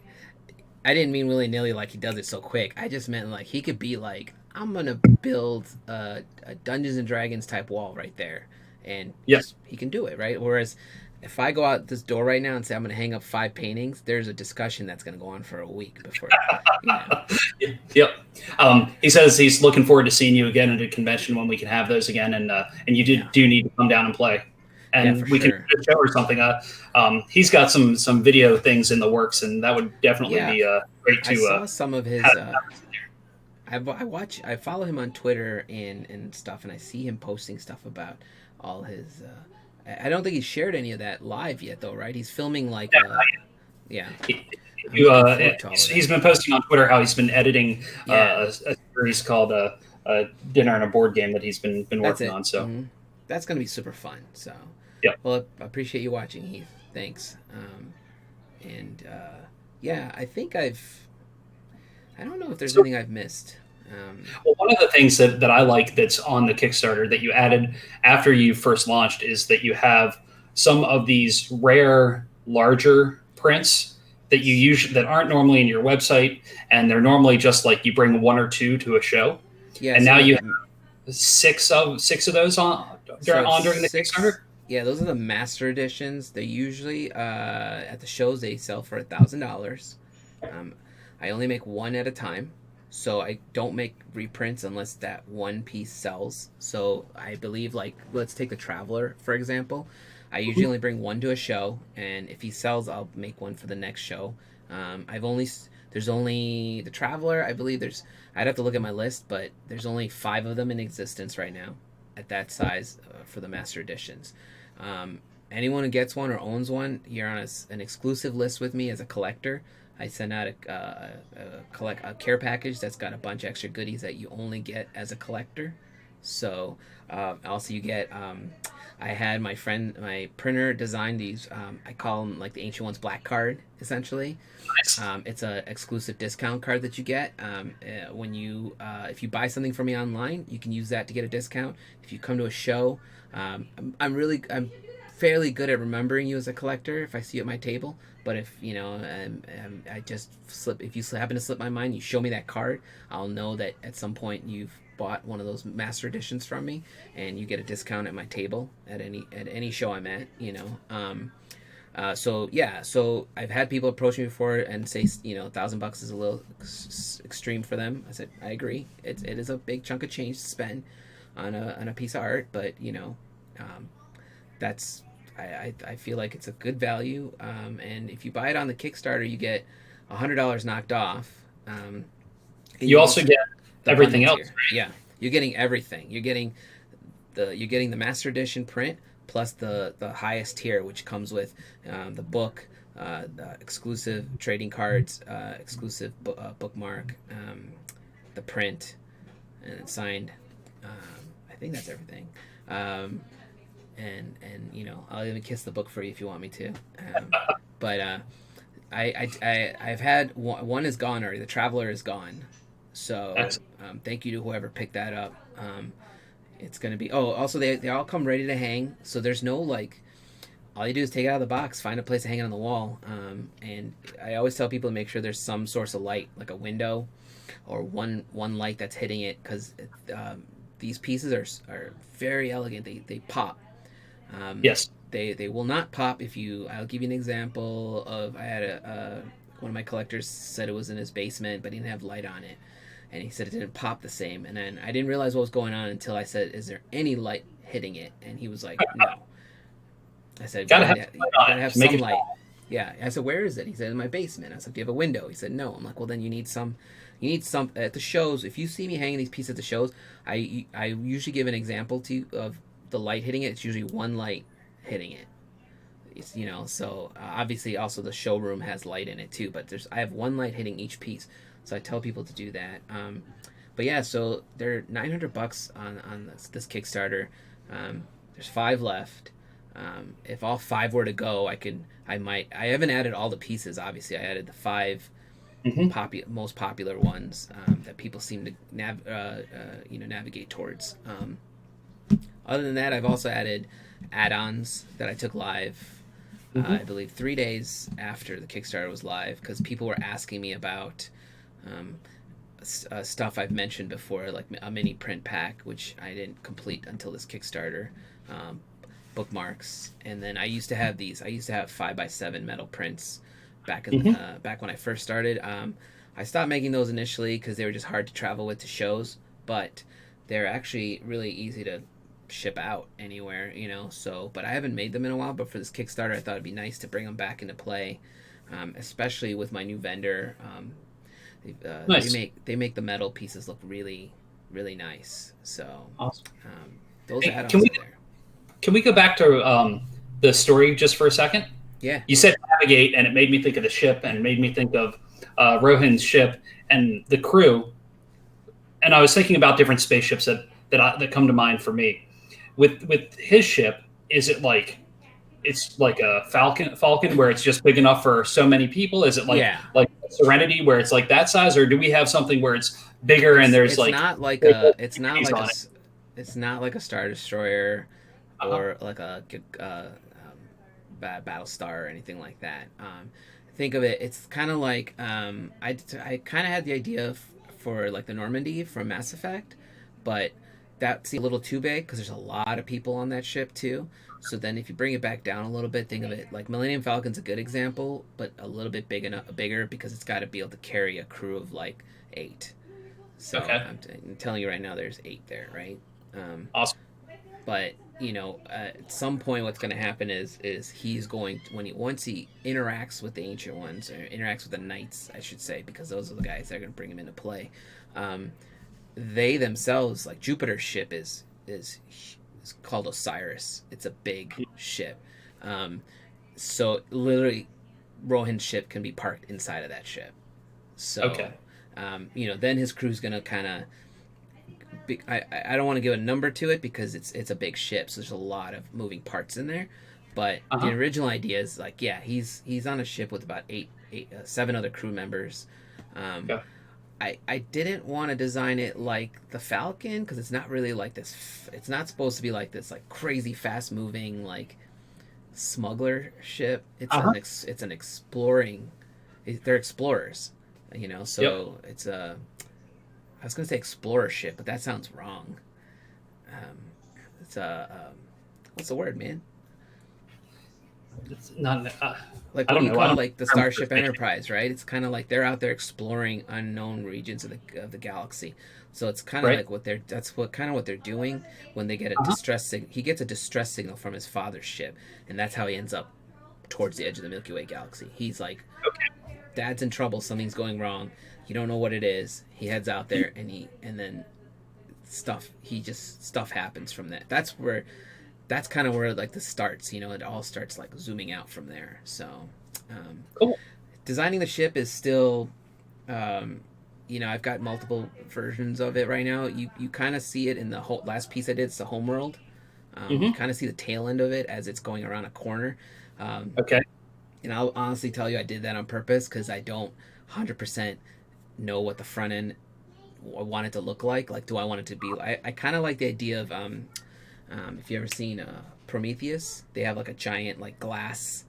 I didn't mean willy nilly like he does it so quick. I just meant like he could be like, I'm gonna build a Dungeons and Dragons type wall right there, and Yep. he can do it, right. Whereas if I go out this door right now and say I'm gonna hang up 5 paintings, there's a discussion that's gonna go on for a week before, you know. Yep. He says he's looking forward to seeing you again at a convention when we can have those again, and you Yeah, do need to come down and play, yeah, for and we can sure. do a show or something. He's got some video things in the works, and that would definitely Yeah, be great I to saw some of his. have. I follow him on Twitter and stuff, and I see him posting stuff about all his. I don't think he's shared any of that live yet, though, right? He's filming like yeah. I'm looking forward to all of He's that. been posting on Twitter how he's been editing Yeah, a series called Dinner and a Board Game that he's been that's working it. on. So, That's gonna be super fun. So, yeah. well, I appreciate you watching, Heath. Thanks. And yeah, I think I don't know if there's So, anything I've missed. Um, well, one of the things that I like that's on the Kickstarter that you added after you first launched is that you have some of these rare, larger prints that you use that aren't normally in your website, and they're normally just like you bring one or two to a show, yeah, and so now you have six of those during the Kickstarter. yeah, those are the master editions. They usually at the shows they sell for $1,000. Um, I only make one at a time, so I don't make reprints unless that one piece sells. So I believe, like, let's take the Traveler for example. I usually only bring one to a show, and if he sells, I'll make one for the next show. I've only there's only the Traveler. I believe there's. I'd have to look at my list, but there's only 5 of them in existence right now, at that size for the master editions. Um, anyone who gets one or owns one, you're on an exclusive list with me as a collector. I send out a care package that's got a bunch of extra goodies that you only get as a collector. So also you get I had my printer design these. I call them like the Ancient Ones Black Card, essentially. Nice. It's a exclusive discount card that you get when you if you buy something from me online. You can use that to get a discount. If you come to a show, I'm fairly good at remembering you as a collector if I see you at my table. But if you know, I just slip. If you happen to slip my mind, you show me that card. I'll know that at some point you've bought one of those master editions from me, and you get a discount at my table at any show I'm at. So yeah, so I've had people approach me before and say, $1,000 is a little extreme for them. I said I agree. It is a big chunk of change to spend on a piece of art, but that's I feel like it's a good value. And if you buy it on the Kickstarter, you get $100 knocked off. You also get everything else. Right? Yeah, you're getting everything. You're getting the master edition print plus the highest tier, which comes with the book, the exclusive trading cards, exclusive bookmark, the print, and it's signed. I think that's everything. And I'll even kiss the book for you if you want me to. But I've had one is gone already. The Traveler is gone. So thank you to whoever picked that up. It's going to be... Oh, also, they all come ready to hang. So there's no, all you do is take it out of the box, find a place to hang it on the wall. And I always tell people to make sure there's some source of light, like a window or one light that's hitting it, because these pieces are very elegant. They pop. Yes. They will not pop if you... I'll give you an example of... I had one of my collectors said it was in his basement, but he didn't have light on it. And he said it didn't pop the same. And then I didn't realize what was going on until I said, "Is there any light hitting it?" And he was like, "No." I said, gotta have some light. Yeah. I said, "Where is it?" He said, "In my basement." I said, "Do you have a window?" He said, "No." I'm like, "Well, then you need some at the shows. If you see me hanging these pieces at the shows, I usually give an example to you of the light hitting it. It's usually one light hitting it. It's, so obviously also the showroom has light in it too, but I have one light hitting each piece. So I tell people to do that. But yeah, so they're $900 on this Kickstarter. There's 5 left. If all 5 were to go, I haven't added all the pieces. Obviously, I added the 5 most popular ones that people seem to navigate towards. Other than that, I've also added add-ons that I took live. I believe 3 days after the Kickstarter was live, because people were asking me about stuff I've mentioned before, like a mini print pack, which I didn't complete until this Kickstarter. Bookmarks, and then I used to have 5x7 metal prints back when I first started. I stopped making those initially because they were just hard to travel with to shows, but they're actually really easy to ship out anywhere, so, but I haven't made them in a while. But for this Kickstarter, I thought it'd be nice to bring them back into play, especially with my new vendor. Nice. They make the metal pieces look really, really nice. So awesome. Those add-ons are there. Can we go back to the story just for a second? Yeah. You said navigate, and it made me think of the ship, and it made me think of Rohan's ship and the crew. And I was thinking about different spaceships that come to mind for me. With his ship, is it like it's like a Falcon where it's just big enough for so many people? Is it like Serenity where it's like that size, or do we have something where it's bigger and there's it's not like a Star Destroyer or like a Battlestar or anything like that. Think of it, it's kind of like I kind of had the idea for like the Normandy from Mass Effect, but that's a little too big because there's a lot of people on that ship too. So then if you bring it back down a little bit, think of it like Millennium Falcon's a good example, but a little bit bigger because it's got to be able to carry a crew of like 8. So okay. I'm telling you right now, there's 8 there, right? Awesome. But at some point, what's going to happen is he's going to, once he interacts with the Ancient Ones, or interacts with the Knights, I should say, because those are the guys that are going to bring him into play. They themselves, like Jupiter's ship, is called Osiris. It's a big ship. So literally, Rohan's ship can be parked inside of that ship. So, Okay. then his crew's gonna kind of. I don't want to give a number to it because it's a big ship, so there's a lot of moving parts in there. But the Uh-huh. original idea is like, yeah, he's on a ship with about seven other crew members. Um, Okay. I didn't want to design it like the Falcon because it's not really like this. It's not supposed to be like this like crazy fast moving like smuggler ship. Uh-huh. It's an exploring. They're explorers, Yep. So it's a. I was gonna say explorer ship, but that sounds wrong. Um, it's a what's the word, man? It's not. Like I what do don't you know. I call don't. like the Starship Enterprise, right? It's kind of like they're out there exploring unknown regions of the galaxy. So it's kind of Right. like what they're doing when they get a Uh-huh. distress signal. He gets a distress signal from his father's ship, and that's how he ends up towards the edge of the Milky Way galaxy. He's like, Okay. Dad's in trouble. Something's going wrong. You don't know what it is. He heads out there, and then stuff happens from that. That's kind of where like this starts. It all starts like zooming out from there. So um, Cool. designing the ship is still um, I've got multiple versions of it right now. You kind of see it in the whole last piece I did. It's the homeworld. You Mm-hmm. kind of see the tail end of it as it's going around a corner. um, Okay. and I'll honestly tell you I did that on purpose because I don't 100% know what the front end I want it to look like. Like, do I want it to be? I kind of like the idea of if you ever seen Prometheus, they have like a giant like glass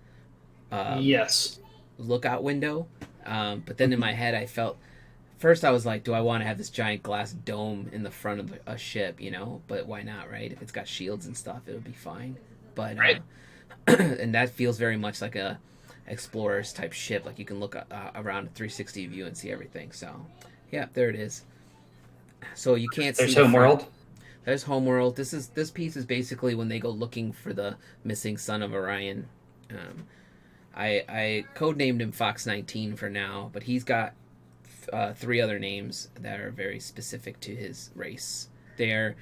um, Yes. lookout window. But then in my head, I felt first I was like, do I want to have this giant glass dome in the front of a ship? But why not, right? If it's got shields and stuff, it'll be fine. But Right. and that feels very much like a explorers type ship. Like you can look around a 360 view and see everything. So yeah, there it is. So you can't see There's the front. Homeworld. There's Homeworld. This piece is basically when they go looking for the missing son of Orion. Um, I codenamed him Fox 19 for now, but he's got three other names that are very specific to his race. They're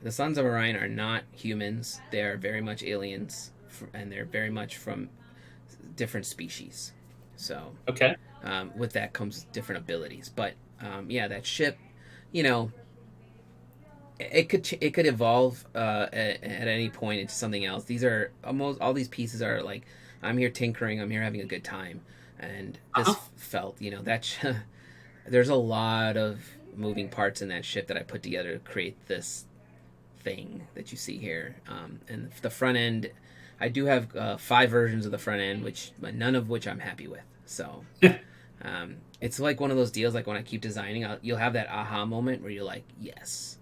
the Sons of Orion are not humans. They are very much aliens, and they're very much from different species. So Okay. with that comes different abilities. But yeah, that ship, you know, it could evolve at any point into something else. These are almost all these pieces are like I'm here tinkering, I'm here having a good time, and this Uh-huh. felt that there's a lot of moving parts in that ship that I put together to create this thing that you see here. And the front end, I do have five versions of the front end, which none of which I'm happy with. So it's like one of those deals. Like when I keep designing, you'll have that aha moment where you're like, yes,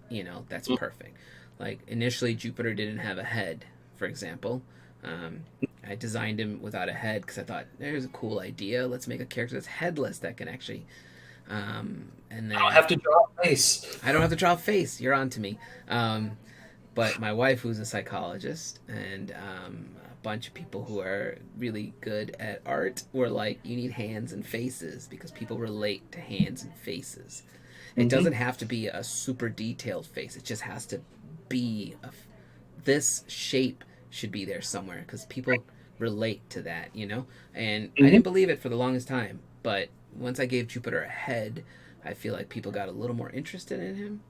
that's perfect. Like initially, Jupiter didn't have a head, for example. Um, I designed him without a head because I thought there's a cool idea. Let's make a character that's headless that can actually. And I don't then have to draw a face. I don't have to draw a face. You're on to me. Um, but my wife, who's a psychologist, and a bunch of people who are really good at art, were like, you need hands and faces because people relate to hands and faces. It Mm-hmm. doesn't have to be a super detailed face. It just has to be this shape should be there somewhere because people relate to that. And I Mm-hmm. didn't believe it for the longest time, but once I gave Jupiter a head, I feel like people got a little more interested in him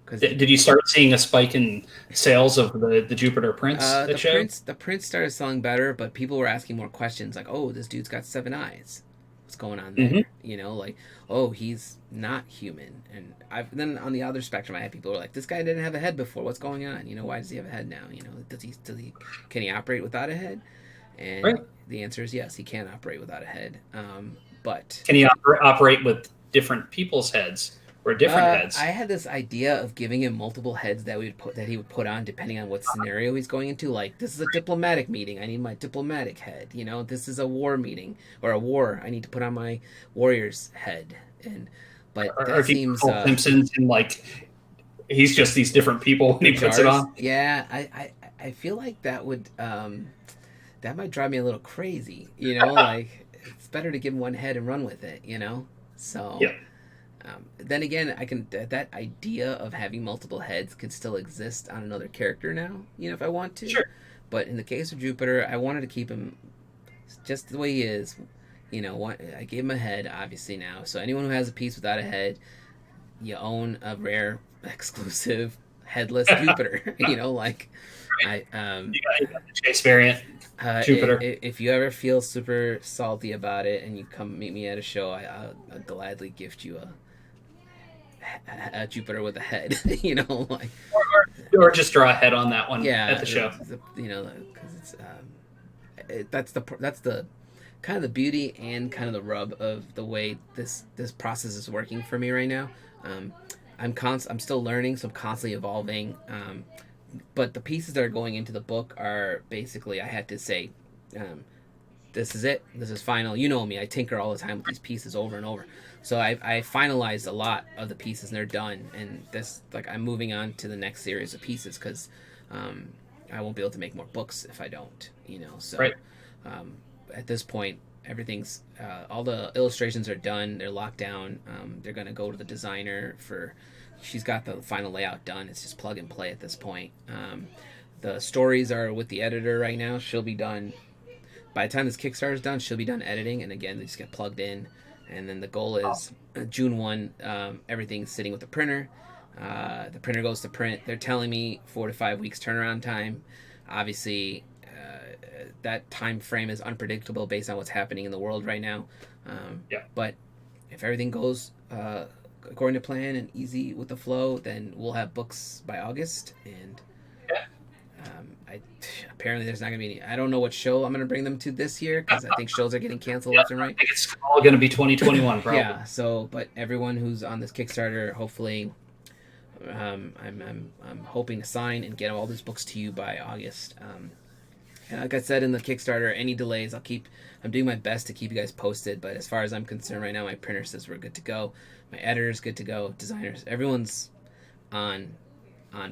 because Did you start seeing a spike in sales of the Jupiter prints The that show? prince started selling better, but people were asking more questions like, "Oh, this dude's got seven eyes. What's going on Mm-hmm. there?" Like, "Oh, he's not human." And I've then on the other spectrum, I had people who were like, "This guy didn't have a head before. What's going on? Why does he have a head now? Does he can he operate without a head?" And Right. the answer is yes, he can operate without a head. But Can he operate with different people's heads or different I heads? had this idea of giving him multiple heads that he would put on depending on what scenario he's going into. Like this is a diplomatic meeting, I need my diplomatic head. This is a war meeting or a war, I need to put on my warrior's head. And but Or that if he seems Cole Simpsons and like he's just these different people when different he puts it jars. on? Yeah, I feel like that might drive me a little crazy. Like it's better to give him one head and run with it. So Yeah. then again, I can that idea of having multiple heads can still exist on another character now. If I want to, Sure. But in the case of Jupiter, I wanted to keep him just the way he is. I gave him a head, obviously now. So anyone who has a piece without a head, you own a rare, exclusive, headless Jupiter. I You got the Chase variant Jupiter. if you ever feel super salty about it and you come meet me at a show, I'll gladly gift you a Jupiter with a head. Or just draw a head on that one Yeah, at the show. because that's the kind of the beauty and kind of the rub of the way this process is working for me right now. I'm still learning, so I'm constantly evolving. But the pieces that are going into the book are basically, I had to say, this is it. This is final. You know me. I tinker all the time with these pieces over and over. So I finalized a lot of the pieces and they're done. And I'm moving on to the next series of pieces because I won't be able to make more books if I don't. So Right. At this point, everything's all the illustrations are done. They're locked down. They're gonna go to the designer for. She's got the final layout done. It's just plug and play at this point. The stories are with the editor right now. She'll be done by the time this Kickstarter is done. She'll be done editing, and again, they just get plugged in. And then the goal is June 1. Everything's sitting with the printer. The printer goes to print. They're telling me 4 to 5 weeks turnaround time. Obviously, that time frame is unpredictable based on what's happening in the world right now. But if everything goes according to plan and easy with the flow, then we'll have books by August. And apparently there's not going to be any. I don't know what show I'm going to bring them to this year because I think shows are getting canceled left and right. I think it's all going to be 2021, probably. Yeah. So, but everyone who's on this Kickstarter, hopefully, I'm hoping to sign and get all these books to you by August. And like I said in the Kickstarter, any delays, I'm doing my best to keep you guys posted. But as far as I'm concerned right now, my printer says we're good to go. My editor's good to go. Designers, everyone's on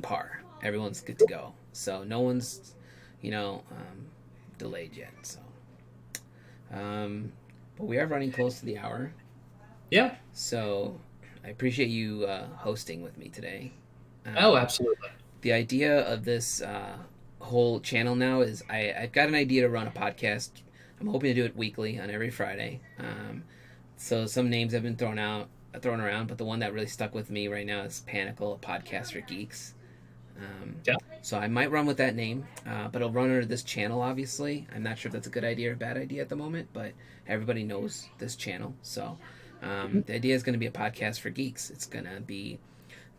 par. Everyone's good to go. So no one's, delayed yet. So, but we are running close to the hour. Yeah. So I appreciate you hosting with me today. Absolutely. The idea of this whole channel now is I've got an idea to run a podcast. I'm hoping to do it weekly on every Friday. So some names have been thrown around, but the one that really stuck with me right now is Panicle, a podcast for geeks. So I might run with that name, but it'll run under this channel, obviously. I'm not sure if that's a good idea or a bad idea at the moment, but everybody knows this channel. So the idea is going to be a podcast for geeks. It's going to be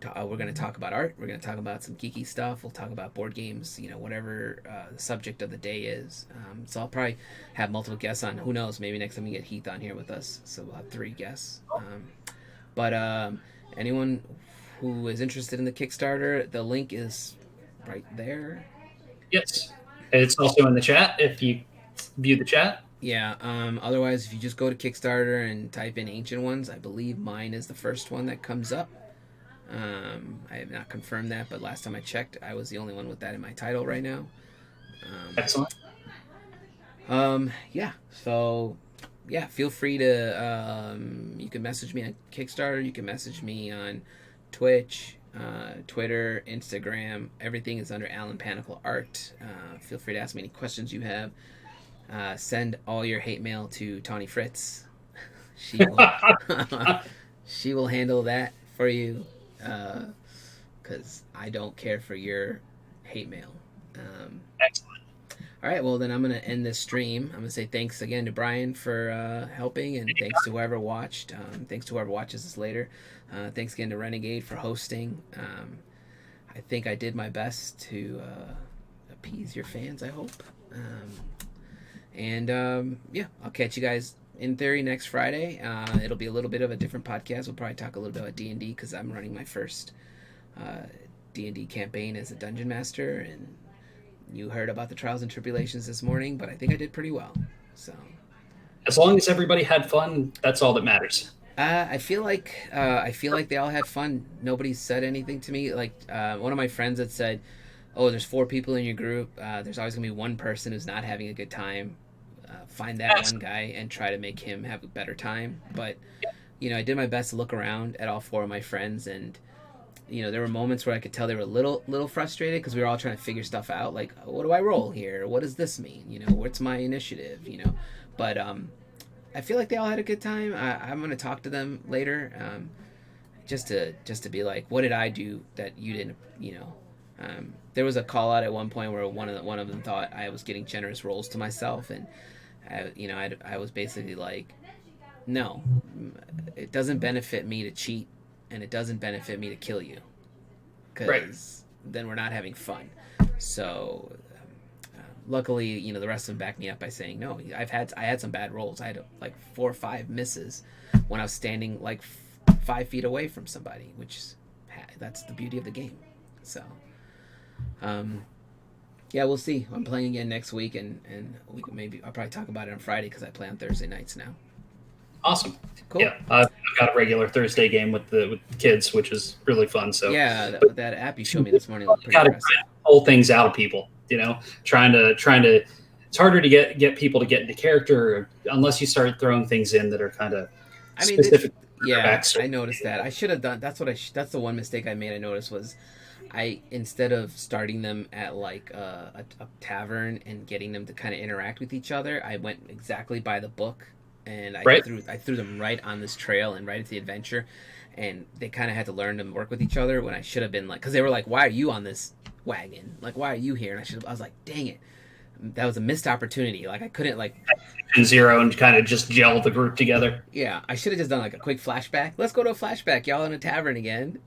we're going to talk about art. We're going to talk about some geeky stuff. We'll talk about board games, whatever the subject of the day is. So I'll probably have multiple guests on. Who knows? Maybe next time we get Heath on here with us. So we'll have 3 guests. But anyone who is interested in the Kickstarter, the link is right there. Yes. It's also in the chat if you view the chat. Yeah. Otherwise, if you just go to Kickstarter and type in Ancient Ones, I believe mine is the first one that comes up. I have not confirmed that, but last time I checked, I was the only one with that in my title right now. Excellent. Yeah. So, yeah, feel free to. You can message me on Kickstarter. You can message me on Twitch, Twitter, Instagram. Everything is under Alan Panicle Art. Feel free to ask me any questions you have. Send all your hate mail to Tawny Fritz. She will handle that for you. Because I don't care for your hate mail. Excellent. All right, well, then I'm going to end this stream. I'm going to say thanks again to Brian for helping, and thanks to whoever watched. Thanks to whoever watches this later. Thanks again to Renegade for hosting. I think I did my best to appease your fans, I hope. Yeah, I'll catch you guys in theory next Friday. It'll be a little bit of a different podcast. We'll probably talk a little bit about D&D because I'm running my first D&D campaign as a dungeon master, and you heard about the trials and tribulations this morning, but I think I did pretty well. So as long as everybody had fun, that's all that matters. I feel like they all had fun. Nobody said anything to me. Like one of my friends had said, "Oh, there's 4 people in your group. There's always gonna be one person who's not having a good time. Find that one guy and try to make him have a better time." But I did my best to look around at all 4 of my friends, and there were moments where I could tell they were a little frustrated because we were all trying to figure stuff out. Like, what do I roll here? What does this mean? What's my initiative? But I feel like they all had a good time. I'm gonna talk to them later, just to be like, what did I do that you didn't? There was a call out at one point where one of them thought I was getting generous rolls to myself, and I was basically like, no, it doesn't benefit me to cheat, and it doesn't benefit me to kill you, because then we're not having fun. So luckily, the rest of them backed me up by saying, no, I had some bad rolls. I had like 4 or 5 misses when I was standing like 5 feet away from somebody, that's the beauty of the game. So yeah, we'll see. I'm playing again next week, and I'll probably talk about it on Friday because I play on Thursday nights now. Awesome. Cool. Yeah, I've got a regular Thursday game with the kids, which is really fun. So yeah, that app you showed me this morning looked pretty impressive. Got to pull things out of people, trying to. It's harder to get people to get into character unless you start throwing things in that are kind of specific. I noticed that. I should have done. That's the one mistake I made. I noticed was, instead of starting them at like a tavern and getting them to kind of interact with each other, I went exactly by the book. And I threw them right on this trail and right into the adventure, and they kind of had to learn to work with each other. When I should have been like, because they were like, "Why are you on this wagon? Like, why are you here?" And I was like, "Dang it, that was a missed opportunity." Like, I couldn't like zero and kind of just gel the group together. Yeah, I should have just done like a quick flashback. Let's go to a flashback, y'all in a tavern again.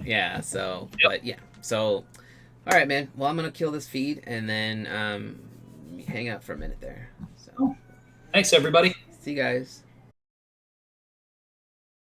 Yeah. So, but yeah. So, all right, man. Well, I'm gonna kill this feed and then hang out for a minute there. So. Thanks, everybody. See you guys.